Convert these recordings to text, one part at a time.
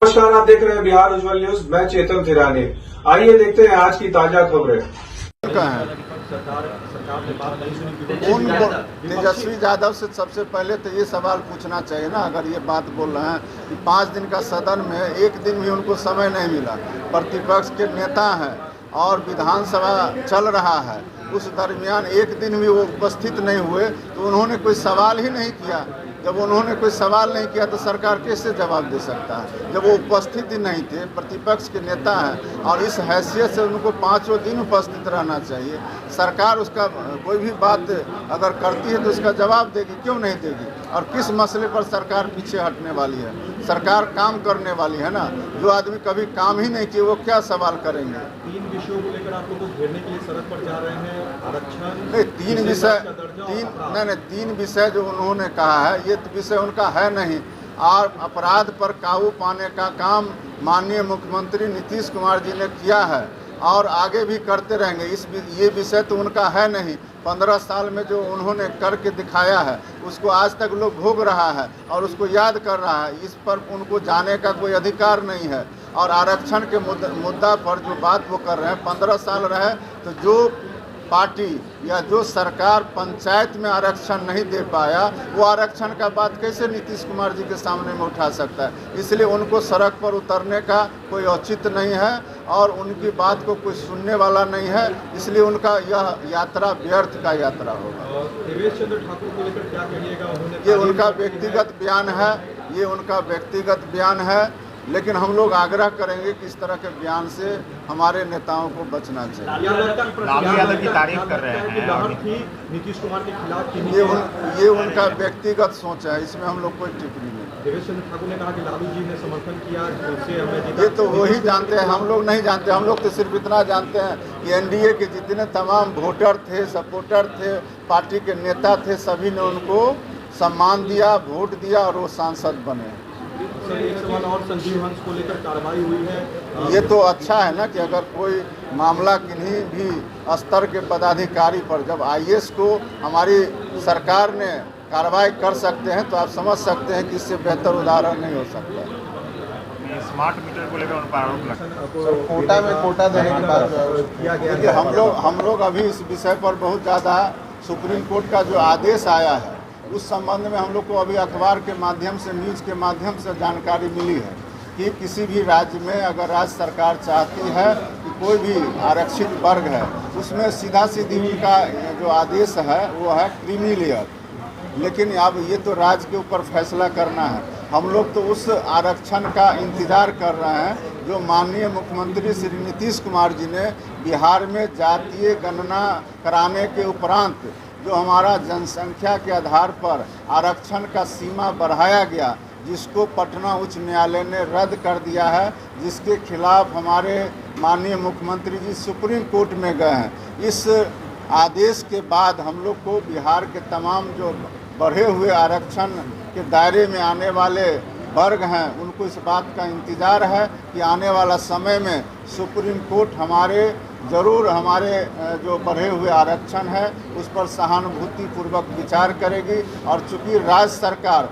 नमस्कार, आप देख रहे हैं बिहार उज्जवल न्यूज। मैं चेतन थिरानी। आइए देखते हैं आज की ताजा खबरें। तेजस्वी यादव से सबसे पहले तो ये सवाल पूछना चाहिए ना, अगर ये बात बोल रहे हैं कि 5 दिन का सदन में एक दिन भी उनको समय नहीं मिला, प्रतिपक्ष के नेता हैं और विधानसभा चल रहा है, उस दरमियान एक दिन भी वो उपस्थित नहीं हुए, तो उन्होंने कोई सवाल ही नहीं किया। जब उन्होंने कोई सवाल नहीं किया तो सरकार कैसे जवाब दे सकता है? जब वो उपस्थित ही नहीं थे, प्रतिपक्ष के नेता हैं और इस हैसियत से उनको 5 दिन उपस्थित रहना चाहिए। सरकार उसका कोई भी बात अगर करती है तो उसका जवाब देगी, क्यों नहीं देगी? और किस मसले पर सरकार पीछे हटने वाली है? सरकार काम करने वाली है ना। जो आदमी कभी काम ही नहीं किए वो क्या सवाल करेंगे? 3 विषयों को लेकर आप लोग को घेरने के लिए सड़क पर जा रहे हैं। आरक्षण नहीं, 3 विषय जो उन्होंने कहा है, ये विषय उनका है नहीं। और अपराध पर काबू पाने का काम माननीय मुख्यमंत्री नीतीश कुमार जी ने किया है और आगे भी करते रहेंगे। ये विषय तो उनका है नहीं। 15 साल में जो उन्होंने करके दिखाया है उसको आज तक लोग भोग रहा है और उसको याद कर रहा है। इस पर उनको जाने का कोई अधिकार नहीं है। और आरक्षण के मुद्दा पर जो बात वो कर रहे हैं, 15 साल रहे तो जो पार्टी या जो सरकार पंचायत में आरक्षण नहीं दे पाया, वो आरक्षण का बात कैसे नीतीश कुमार जी के सामने में उठा सकता है? इसलिए उनको सड़क पर उतरने का कोई औचित्य नहीं है और उनकी बात को कोई सुनने वाला नहीं है। इसलिए उनका यह यात्रा व्यर्थ का यात्रा होगा। देवेश चंद्र ठाकुर को लेकर क्या कहिएगा? ये उनका व्यक्तिगत बयान है, ये उनका व्यक्तिगत बयान है, लेकिन हम लोग आग्रह करेंगे कि इस तरह के बयान से हमारे नेताओं को बचना चाहिए। लालू यादव की तारीफ कर रहे हैं नीतीश कुमार के खिलाफ। ये उनका व्यक्तिगत सोच है, इसमें हम लोग कोई टिप्पणी नहीं। देवेश चंद्र ठाकुर ने कहा कि लालू जी ने समर्थन किया, उससे हमें ये तो वही जानते हैं, हम लोग नहीं जानते। हम लोग तो सिर्फ इतना जानते हैं कि एनडीए के जितने तमाम वोटर थे, सपोर्टर थे, पार्टी के नेता थे, सभी ने उनको सम्मान दिया, वोट दिया और वो सांसद बने। सर, एक सवाल और, संजीव हंस को लेकर कार्रवाई हुई है। ये तो अच्छा है ना कि अगर कोई मामला किन्हीं भी स्तर के पदाधिकारी पर, जब आईएएस को हमारी सरकार ने कार्रवाई कर सकते हैं, तो आप समझ सकते हैं कि इससे बेहतर उदाहरण नहीं हो सकता। स्मार्ट मीटर को लेकर उन पर आरोप लगा, कोटा में कोटा देने की बात किया गया। देखिए, हम लोग अभी इस विषय पर बहुत ज़्यादा, सुप्रीम कोर्ट का जो आदेश आया है उस संबंध में हम लोग को अभी अखबार के माध्यम से, न्यूज़ के माध्यम से जानकारी मिली है कि किसी भी राज्य में अगर राज्य सरकार चाहती है कि कोई भी आरक्षित वर्ग है, उसमें सीधा सीधी उनका जो आदेश है वो है क्रीमी लेयर। लेकिन अब ये तो राज्य के ऊपर फैसला करना है। हम लोग तो उस आरक्षण का इंतज़ार कर रहे हैं जो माननीय मुख्यमंत्री श्री नीतीश कुमार जी ने बिहार में जातीय गणना कराने के उपरांत जो हमारा जनसंख्या के आधार पर आरक्षण का सीमा बढ़ाया गया, जिसको पटना उच्च न्यायालय ने रद्द कर दिया है, जिसके खिलाफ हमारे माननीय मुख्यमंत्री जी सुप्रीम कोर्ट में गए हैं। इस आदेश के बाद हम लोग को बिहार के तमाम जो बढ़े हुए आरक्षण के दायरे में आने वाले वर्ग हैं, उनको इस बात का इंतज़ार है कि आने वाला समय में सुप्रीम कोर्ट ज़रूर हमारे जो बढ़े हुए आरक्षण है उस पर सहानुभूतिपूर्वक विचार करेगी। और चूँकि राज्य सरकार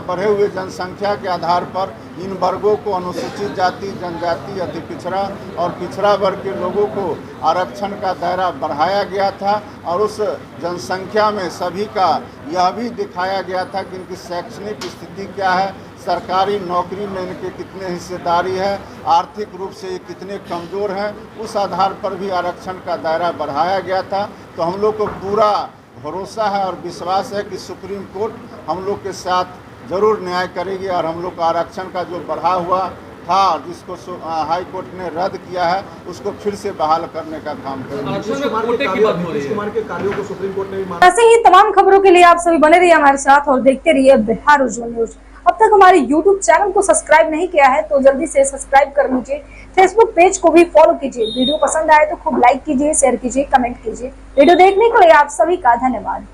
बढ़े हुए जनसंख्या के आधार पर इन वर्गों को, अनुसूचित जाति, जनजाति, अति पिछड़ा और पिछड़ा वर्ग के लोगों को आरक्षण का दायरा बढ़ाया गया था और उस जनसंख्या में सभी का यह भी दिखाया गया था कि इनकी शैक्षणिक स्थिति क्या है, सरकारी नौकरी में इनके कितने हिस्सेदारी है, आर्थिक रूप से ये कितने कमज़ोर हैं, उस आधार पर भी आरक्षण का दायरा बढ़ाया गया था। तो हम लोग को पूरा भरोसा है और विश्वास है कि सुप्रीम कोर्ट हम लोग के साथ ज़रूर न्याय करेगी और हम लोग का आरक्षण का जो बढ़ा हुआ था, जिसको हाई कोर्ट ने रद्द किया है, उसको फिर से बहाल करने का काम करेंगे। नीतीश कुमार के कार्यों को सुप्रीम कोर्ट ने भी ऐसे ही तमाम खबरों के लिए आप सभी बने रहिए हमारे साथ और देखते रहिए बिहार उज्जवल न्यूज। अब तक हमारे YouTube चैनल को सब्सक्राइब नहीं किया है तो जल्दी से सब्सक्राइब कर लीजिए। Facebook पेज को भी फॉलो कीजिए। वीडियो पसंद आए तो खूब लाइक कीजिए, शेयर कीजिए, कमेंट कीजिए। वीडियो देखने के लिए आप सभी का धन्यवाद।